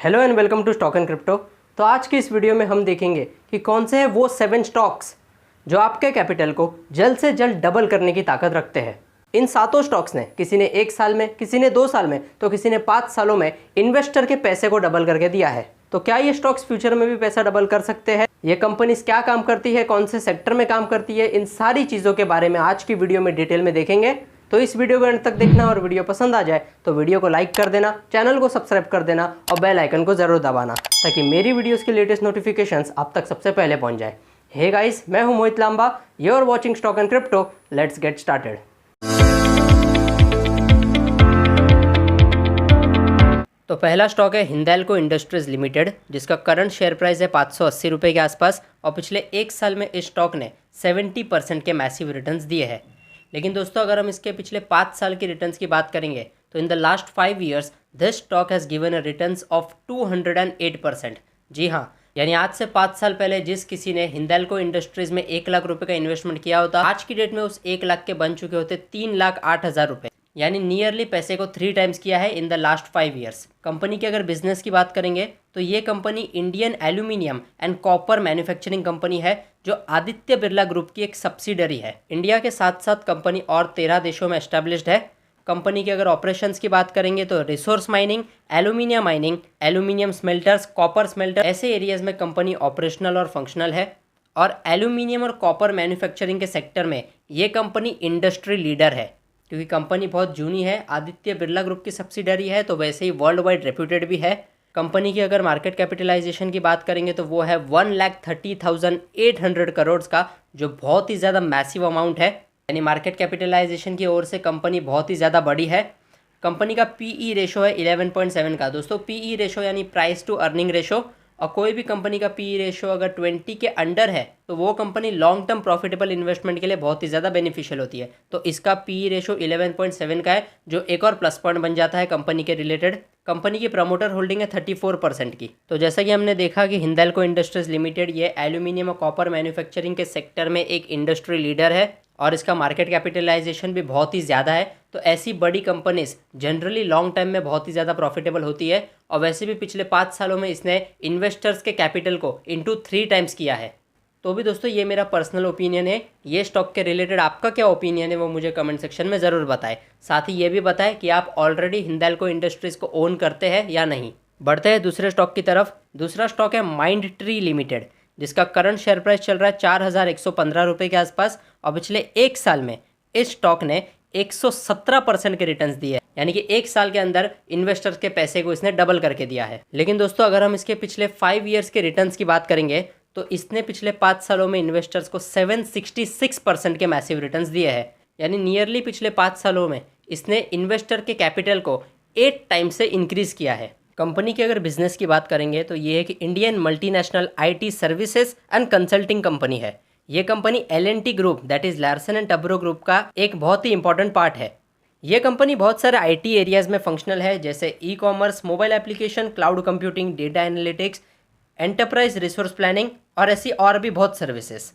Hello and welcome to stock and crypto. तो आज की इस वीडियो में हम देखेंगे कि कौन से हैं वो 7 स्टॉक्स जो आपके कैपिटल को जल्द से जल्द डबल करने की ताकत रखते हैं। इन सातों स्टॉक्स ने किसी ने 1 साल में, किसी ने 2 साल में, तो किसी ने 5 सालों में इन्वेस्टर के पैसे को डबल करके दिया है। तो क्या ये स्टॉक्स फ्यूचर में भी पैसा डबल कर सकते हैं? ये कंपनीज क्या काम करती है, कौन से सेक्टर में काम करती है, इन सारी चीज़ों के बारे में आज की वीडियो में डिटेल में देखेंगे। तो इस वीडियो को अंत तक देखना और वीडियो पसंद आ जाए तो वीडियो को लाइक कर देना, चैनल को सब्सक्राइब कर देना और बेल आइकन को जरूर दबाना ताकि मेरी वीडियोस के लेटेस्ट नोटिफिकेशंस आप तक सबसे पहले पहुंच जाए। हे गाइस, मैं हूं Mohit Lamba, you are watching stock and crypto. Let's get started. तो पहला स्टॉक है हिंदाल्को इंडस्ट्रीज लिमिटेड, जिसका करंट शेयर प्राइस है 580 रुपये के आसपास और पिछले 1 साल में इस स्टॉक ने 70% के मैसिव रिटर्न्स दिए हैं। लेकिन दोस्तों, अगर हम इसके पिछले 5 साल की रिटर्न्स की बात करेंगे तो in the last 5 years this stock has given a returns of 208%। जी हाँ, यानी आज से 5 साल पहले जिस किसी ने हिंदाल्को इंडस्ट्रीज में 1 लाख रुपए का इन्वेस्टमेंट किया होता, आज की डेट में उस 1 लाख के बन चुके होते 3,08,000 रुपये, यानी नियरली पैसे को 3 टाइम्स किया है in the last 5 years. Company की अगर बिजनेस की बात करेंगे तो ये company Indian aluminium and copper manufacturing company है, जो आदित्य बिरला ग्रुप की एक सब्सिडरी है। इंडिया के साथ साथ कंपनी और 13 देशों में एस्टेब्लिश्ड है। कंपनी की अगर ऑपरेशंस की बात करेंगे तो resource mining, mining, aluminium smelters, copper smelter, ऐसे एरियाज में कंपनी ऑपरेशनल और फंक्शनल है। और एल्यूमिनियम और कॉपर मैन्युफैक्चरिंग के सेक्टर में ये कंपनी इंडस्ट्री लीडर है, क्योंकि कंपनी बहुत जूनी है, आदित्य बिरला ग्रुप की सब्सिडरी है, तो वैसे ही वर्ल्ड वाइड रेप्यूटेड भी है। कंपनी की अगर मार्केट कैपिटलाइजेशन की बात करेंगे तो वो है 1,30,800 करोड़ का, जो बहुत ही ज़्यादा मैसिव अमाउंट है। यानी मार्केट कैपिटलाइजेशन की ओर से कंपनी बहुत ही ज़्यादा बड़ी है। कंपनी का पीई रेशो है 11.7 का। दोस्तों, पीई रेशो यानी प्राइस टू अर्निंग रेशो, और कोई भी कंपनी का पीई रेशो अगर 20 के अंडर है तो वो company long term profitable investment के लिए बहुत ही ज़्यादा बेनिफिशियल होती है। तो इसका पीई रेशो 11.7 का है, जो एक और प्लस पॉइंट बन जाता है कंपनी के रिलेटेड। कंपनी की प्रमोटर होल्डिंग है 34% की। तो जैसा कि हमने देखा कि हिंदाल्को इंडस्ट्रीज लिमिटेड ये एल्यूमिनियम और कॉपर मैन्युफैक्चरिंग के सेक्टर में एक इंडस्ट्री लीडर है और इसका मार्केट कैपिटलाइजेशन भी बहुत ही ज़्यादा है। तो ऐसी बड़ी कंपनीज जनरली लॉन्ग टाइम में बहुत ही ज़्यादा प्रॉफिटेबल होती है, और वैसे भी पिछले 5 सालों में इसने इन्वेस्टर्स के कैपिटल को इंटू 3 टाइम्स किया है। तो भी दोस्तों, ये मेरा पर्सनल ओपिनियन है। ये स्टॉक के रिलेटेड आपका क्या ओपिनियन है वो मुझे कमेंट सेक्शन में ज़रूर बताएं। साथ ही ये भी बताएं कि आप ऑलरेडी हिंदाल्को इंडस्ट्रीज़ को ओन करते हैं या नहीं। बढ़ते हैं दूसरे स्टॉक की तरफ। दूसरा स्टॉक है माइंड ट्री लिमिटेड, जिसका करंट शेयर प्राइस चल रहा है 4,115 रुपये के आसपास, और पिछले 1 साल में इस स्टॉक ने 117% के रिटर्न्स दिए, यानी कि 1 साल के अंदर इन्वेस्टर्स के पैसे को इसने डबल करके दिया है। लेकिन दोस्तों, अगर हम इसके पिछले 5 ईयर्स के रिटर्न्स की बात करेंगे तो इसने पिछले 5 सालों में इन्वेस्टर्स को 766% के मैसिव रिटर्न्स दिए हैं, यानी नियरली पिछले 5 सालों में इसने इन्वेस्टर के कैपिटल को 8 टाइम्स से इंक्रीज किया है। कंपनी की अगर बिजनेस की बात करेंगे तो ये है कि Indian multinational IT services and consulting company है। ये company L&T group, that is Larsen and Toubro group का एक बहुत ही इंपॉर्टेंट पार्ट है। ये कंपनी बहुत सारे आईटी एरियाज में फंक्शनल है, जैसे e commerce, mobile application, cloud computing, data analytics, enterprise resource planning और ऐसी और भी बहुत सर्विसेज।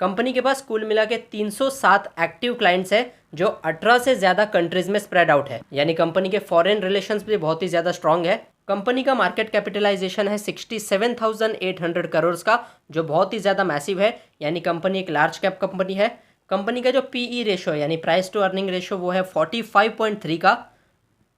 कंपनी के पास कुल मिला के 307 एक्टिव क्लाइंट्स है, जो 18 से ज़्यादा कंट्रीज में स्प्रेड आउट है, यानी कंपनी के फॉरेन रिलेशंस भी बहुत ही ज़्यादा स्ट्रांग है। कंपनी का मार्केट कैपिटलाइजेशन है 67,800 करोड़ का, जो बहुत ही ज़्यादा मैसिव है, यानी कंपनी एक लार्ज कैप कंपनी है। कंपनी का जो पीई रेशो यानी प्राइस टू अर्निंग रेशो वो है 45.3 का,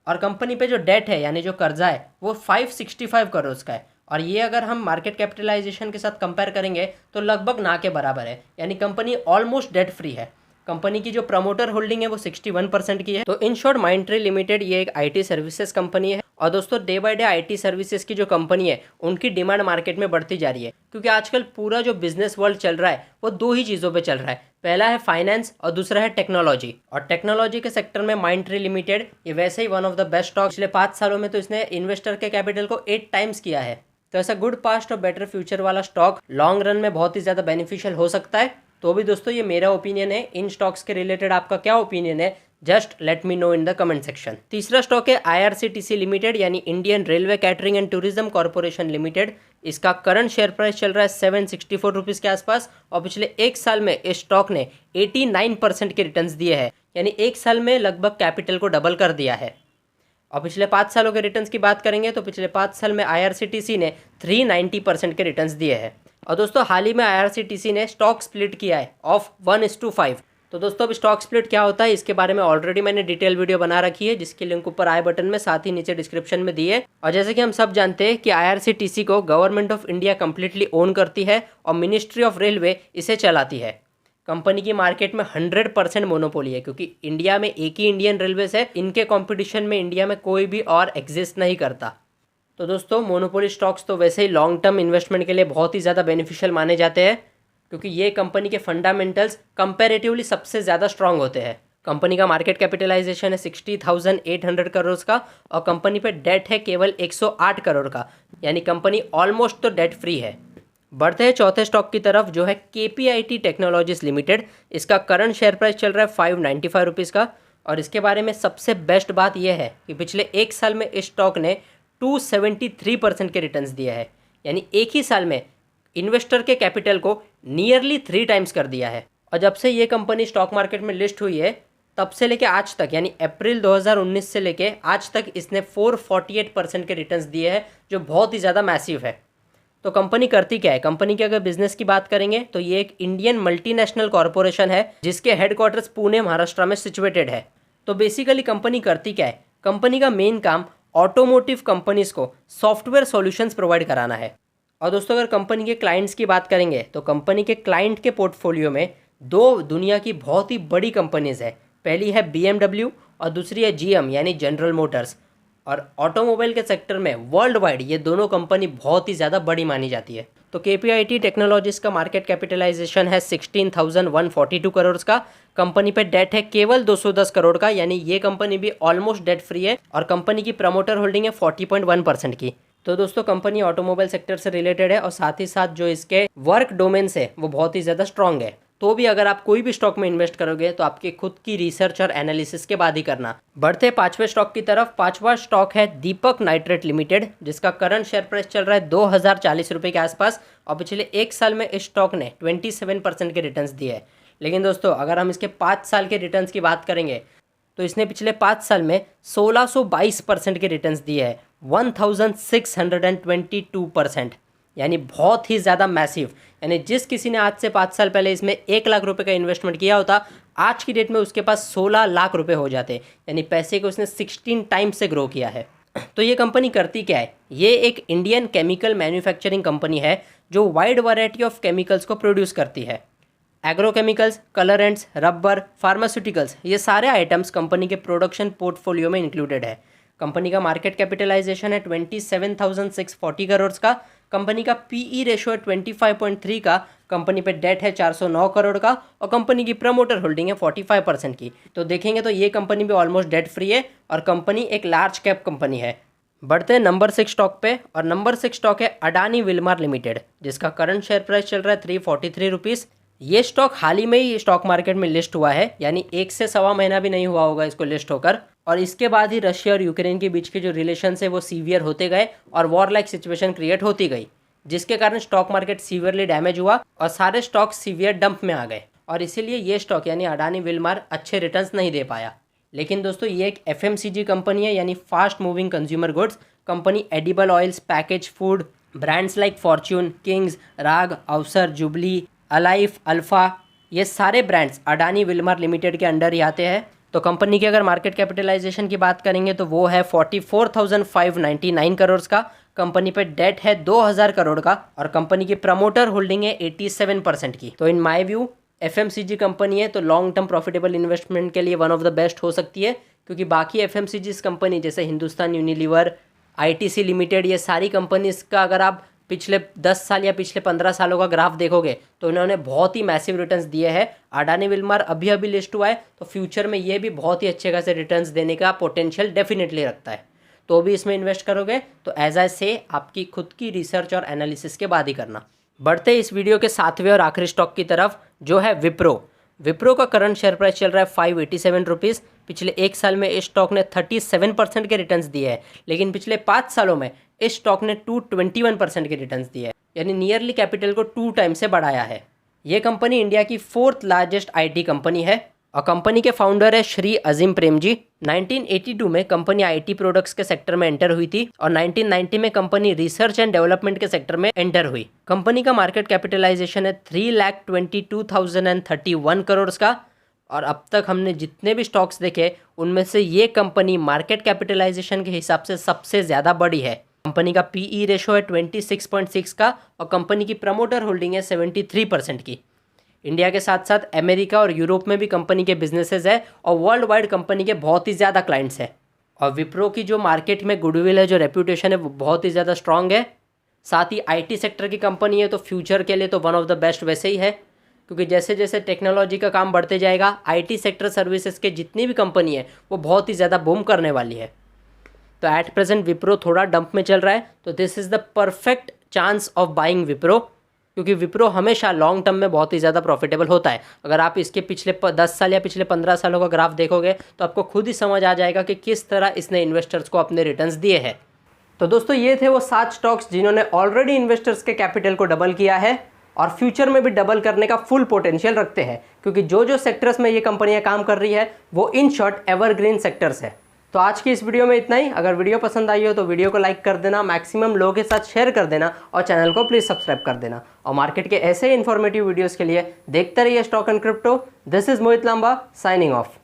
और कंपनी पे जो डेट है यानी जो कर्जा है वो 565 करोड़ का है, और ये अगर हम मार्केट कैपिटलाइजेशन के साथ कंपेयर करेंगे तो लगभग ना के बराबर है, यानी कंपनी ऑलमोस्ट डेट फ्री है। कंपनी की जो प्रमोटर होल्डिंग है वो 61% की है। तो in short, mind tree limited ये एक आईटी सर्विसेज कंपनी है, और दोस्तों day by day IT services की जो कंपनी है उनकी डिमांड मार्केट में बढ़ती जा रही है, क्योंकि आजकल पूरा जो बिजनेस वर्ल्ड चल रहा है वो 2 ही चीज़ों पे चल रहा है। पहला है फाइनेंस और दूसरा है टेक्नोलॉजी, और टेक्नोलॉजी के सेक्टर में माइंड ट्री लिमिटेड ये वैसे ही one of the best stock. पिछले 5 सालों में तो इसने इन्वेस्टर के कैपिटल को 8 टाइम्स किया है। तो ऐसा गुड पास्ट और बेटर फ्यूचर वाला स्टॉक लॉन्ग रन में बहुत ही ज़्यादा बेनिफिशियल हो सकता है। तो भी दोस्तों, ये मेरा ओपिनियन है। इन स्टॉक्स के रिलेटेड आपका क्या ओपिनियन है, just let me know in the comment section. तीसरा स्टॉक है IRCTC लिमिटेड, यानी Indian railway catering and tourism corporation limited. इसका करंट शेयर प्राइस चल रहा है 764 रुपीज़ के आसपास, और पिछले 1 साल में इस स्टॉक ने 89% के रिटर्न्स दिए हैं, यानी 1 साल में लगभग कैपिटल को डबल कर दिया है। और पिछले 5 सालों के रिटर्न्स की बात करेंगे तो पिछले 5 साल में IRCTC ने 390% के रिटर्न्स दिए हैं। और दोस्तों हाल ही में IRCTC ने स्टॉक स्प्लिट किया है ऑफ 1:5। तो दोस्तों अब स्टॉक स्प्लिट क्या होता है इसके बारे में ऑलरेडी मैंने डिटेल वीडियो बना रखी है, जिसकी लिंक ऊपर आई बटन में साथ ही नीचे डिस्क्रिप्शन में दी है। और जैसे कि हम सब जानते हैं कि IRCTC को government of India completely own करती है और मिनिस्ट्री ऑफ रेलवे इसे चलाती है। कंपनी की मार्केट में 100% मोनोपोली है, क्योंकि इंडिया में एक ही इंडियन रेलवेज है। इनके कंपटीशन में इंडिया में कोई भी और एग्जिस्ट नहीं करता। तो दोस्तों मोनोपोली स्टॉक्स तो वैसे ही लॉन्ग टर्म इन्वेस्टमेंट के लिए बहुत ही ज़्यादा बेनिफिशियल माने जाते हैं, क्योंकि ये कंपनी के फंडामेंटल्स कंपैरेटिवली सबसे ज़्यादा स्ट्रांग होते हैं। कंपनी का मार्केट कैपिटलाइजेशन है 60,800 करोड़ का और कंपनी पे डेट है केवल 108 करोड़ का, यानी कंपनी ऑलमोस्ट तो डेट फ्री है। बढ़ते हैं चौथे स्टॉक की तरफ, जो है KPIT टेक्नोलॉजीज लिमिटेड। इसका करंट शेयर प्राइस चल रहा है 595 रुपीज़ का। और इसके बारे में सबसे बेस्ट बात यह है कि पिछले एक साल में इस स्टॉक ने 273% के रिटर्न्स दिया है, यानी एक ही साल में इन्वेस्टर के कैपिटल को नियरली 3 टाइम्स कर दिया है। और जब से ये कंपनी स्टॉक मार्केट में लिस्ट हुई है तब से लेके आज तक, यानी अप्रैल 2019 से लेके आज तक इसने 448% के रिटर्न्स दिए हैं, जो बहुत ही ज़्यादा मैसिव है। तो कंपनी करती क्या है? कंपनी के अगर बिजनेस की बात करेंगे तो ये एक इंडियन मल्टीनेशनल कॉरपोरेशन है, जिसके हेडक्वार्टर्स पुणे महाराष्ट्र में सिचुएटेड है। तो बेसिकली कंपनी करती क्या है? कंपनी का मेन काम ऑटोमोटिव कंपनीज को सॉफ्टवेयर सॉल्यूशंस प्रोवाइड कराना है। और दोस्तों अगर कंपनी के क्लाइंट्स की बात करेंगे तो कंपनी के क्लाइंट के पोर्टफोलियो में 2 दुनिया की बहुत ही बड़ी कंपनीज है। पहली है BMW और दूसरी है GM यानी जनरल मोटर्स। और ऑटोमोबाइल के सेक्टर में वर्ल्ड वाइड ये दोनों कंपनी बहुत ही ज़्यादा बड़ी मानी जाती है। तो KPIT टेक्नोलॉजीज का मार्केट कैपिटलाइजेशन है 16,142 करोड़ का। कंपनी पे डेट है केवल 210 करोड़ का, यानी ये कंपनी भी ऑलमोस्ट डेट फ्री है। और कंपनी की प्रमोटर होल्डिंग है 40.1% की। तो दोस्तों कंपनी ऑटोमोबाइल सेक्टर से रिलेटेड है और साथ ही साथ जो इसके वर्क डोमेन्स है वो बहुत ही ज़्यादा स्ट्रांग है। तो भी अगर आप कोई भी स्टॉक में इन्वेस्ट करोगे तो आपकी खुद की रिसर्च और एनालिसिस के बाद ही करना। बढ़ते 5वें स्टॉक की तरफ। 5वां स्टॉक है दीपक नाइट्रेट लिमिटेड, जिसका करंट शेयर प्राइस चल रहा है 2040 रुपये के आसपास। और पिछले एक साल में इस स्टॉक ने 27% के रिटर्न्स दिए हैं। लेकिन दोस्तों अगर हम इसके 5 साल के रिटर्न्स की बात करेंगे तो इसने पिछले 5 साल में 1622% के रिटर्न्स दिए हैं, 1622%, यानी बहुत ही ज़्यादा मैसिव। यानी जिस किसी ने आज से 5 साल पहले इसमें 1 लाख रुपए का इन्वेस्टमेंट किया होता, आज की डेट में उसके पास 16 लाख रुपए हो जाते, यानी पैसे को उसने 16 टाइम्स से ग्रो किया है। तो ये कंपनी करती क्या है? ये एक इंडियन केमिकल मैन्युफैक्चरिंग कंपनी है जो वाइड वैरायटी ऑफ केमिकल्स को प्रोड्यूस करती है। एग्रोकेमिकल्स, कलरेंट्स, रबर, फार्मास्यूटिकल्स, ये सारे आइटम्स कंपनी के प्रोडक्शन पोर्टफोलियो में इंक्लूडेड है। कंपनी का मार्केट कैपिटलाइजेशन है 27,640 करोड़ का। कंपनी का PE रेशो है 25.3 का। कंपनी पे डेट है 409 करोड़ का और कंपनी की प्रमोटर होल्डिंग है 45% की। तो देखेंगे तो ये कंपनी भी ऑलमोस्ट डेट फ्री है और कंपनी एक लार्ज कैप कंपनी है। बढ़ते हैं नंबर 6 स्टॉक पे और नंबर 6 स्टॉक है अडानी विल्मार लिमिटेड, जिसका करंट शेयर प्राइस चल रहा है 343 रुपीज़। ये स्टॉक हाल ही में ही स्टॉक मार्केट में लिस्ट हुआ है, यानी 1 से सवा महीना भी नहीं हुआ होगा इसको लिस्ट होकर। और इसके बाद ही रशिया और यूक्रेन के बीच के जो रिलेशंस है वो सीवियर होते गए और वॉर लाइक सिचुएशन क्रिएट होती गई, जिसके कारण स्टॉक मार्केट सीवियरली डैमेज हुआ और सारे स्टॉक सीवियर डंप में आ गए। और इसीलिए ये स्टॉक यानी अडानी विल्मार अच्छे रिटर्न्स नहीं दे पाया। लेकिन दोस्तों ये एक FMCG कंपनी है, यानी fast moving consumer goods company. Edible oils, package food, brands like Fortune, Kings, राग, अवसर, जुबली, अलाइफ, अल्फा, ये सारे ब्रांड्स अडानी विल्मार लिमिटेड के अंडर ही आते हैं। तो कंपनी की अगर मार्केट कैपिटलाइजेशन की बात करेंगे तो वो है 44,599 करोड़ का। कंपनी पे डेट है 2000 करोड़ का और कंपनी की प्रमोटर होल्डिंग है 87% की। तो in my view FMCG company है तो लॉन्ग टर्म प्रॉफिटेबल इन्वेस्टमेंट के लिए वन ऑफ द बेस्ट हो सकती है, क्योंकि बाकी FMCG कंपनी जैसे हिंदुस्तान यूनिलीवर, ITC लिमिटेड, ये सारी कंपनीज का अगर आप पिछले 10 साल या पिछले 15 सालों का ग्राफ देखोगे तो इन्होंने बहुत ही मैसिव रिटर्न्स दिए हैं। अडानी विल्मार अभी अभी लिस्ट हुआ है तो फ्यूचर में ये भी बहुत ही अच्छे खासे रिटर्न्स देने का पोटेंशियल डेफिनेटली रखता है। तो भी इसमें इन्वेस्ट करोगे तो एज आई से आपकी खुद की रिसर्च और एनालिसिस के बाद ही करना। बढ़ते इस वीडियो के 7वें और आखिरी स्टॉक की तरफ, जो है विप्रो। विप्रो का करंट शेयर प्राइस चल रहा है 587 रुपीज़। पिछले एक साल में इस स्टॉक ने 37% के रिटर्न्स दिए हैं, लेकिन पिछले 5 सालों में इस स्टॉक ने 221% के रिटर्न्स दिए हैं, यानी नियरली कैपिटल को 2 टाइम से बढ़ाया है। ये कंपनी इंडिया की 4th लार्जेस्ट IT कंपनी है और कंपनी के फाउंडर है श्री अजीम प्रेम जी। 1982 में कंपनी आईटी प्रोडक्ट्स के सेक्टर में एंटर हुई थी और 1990 में कंपनी रिसर्च एंड डेवलपमेंट के सेक्टर में एंटर हुई। कंपनी का मार्केट कैपिटलाइजेशन है 3,22,031 करोड़ का। और अब तक हमने जितने भी स्टॉक्स देखे उनमें से ये कंपनी मार्केट कैपिटलाइजेशन के हिसाब से सबसे ज़्यादा बड़ी है। कंपनी का पीई रेशो है 26.6 का और कंपनी की प्रमोटर होल्डिंग है 73% की। इंडिया के साथ साथ अमेरिका और यूरोप में भी कंपनी के बिजनेसेस है और वर्ल्ड वाइड कंपनी के बहुत ही ज़्यादा क्लाइंट्स हैं। और विप्रो की जो मार्केट में गुडविल है, जो रेप्यूटेशन है, वो बहुत ही ज़्यादा स्ट्रांग है। साथ ही आईटी सेक्टर की कंपनी है तो फ्यूचर के लिए तो वन ऑफ द बेस्ट वैसे ही है, क्योंकि जैसे जैसे टेक्नोलॉजी का काम बढ़ते जाएगा आईटी सेक्टर सर्विसेज के जितनी भी कंपनी है वो बहुत ही ज़्यादा बूम करने वाली है। तो एट प्रेजेंट विप्रो थोड़ा डंप में चल रहा है, तो this is the perfect chance of buying Wipro, क्योंकि विप्रो हमेशा लॉन्ग टर्म में बहुत ही ज़्यादा प्रॉफिटेबल होता है। अगर आप इसके पिछले 10 साल या पिछले 15 सालों का ग्राफ देखोगे तो आपको खुद ही समझ आ जाएगा कि किस तरह इसने इन्वेस्टर्स को अपने रिटर्न्स दिए हैं। तो दोस्तों ये थे वो 7 स्टॉक्स जिन्होंने ऑलरेडी इन्वेस्टर्स के कैपिटल को डबल किया है और फ्यूचर में भी डबल करने का फुल पोटेंशियल रखते हैं, क्योंकि जो जो सेक्टर्स में ये कंपनियां काम कर रही है वो इन शॉर्ट एवरग्रीन सेक्टर्स है। तो आज की इस वीडियो में इतना ही। अगर वीडियो पसंद आई हो तो वीडियो को लाइक कर देना, मैक्सिमम लोगों के साथ शेयर कर देना और चैनल को प्लीज़ सब्सक्राइब कर देना। और मार्केट के ऐसे इन्फॉर्मेटिव वीडियोज़ के लिए देखते रहिए stock and crypto. This is Mohit Lamba signing of.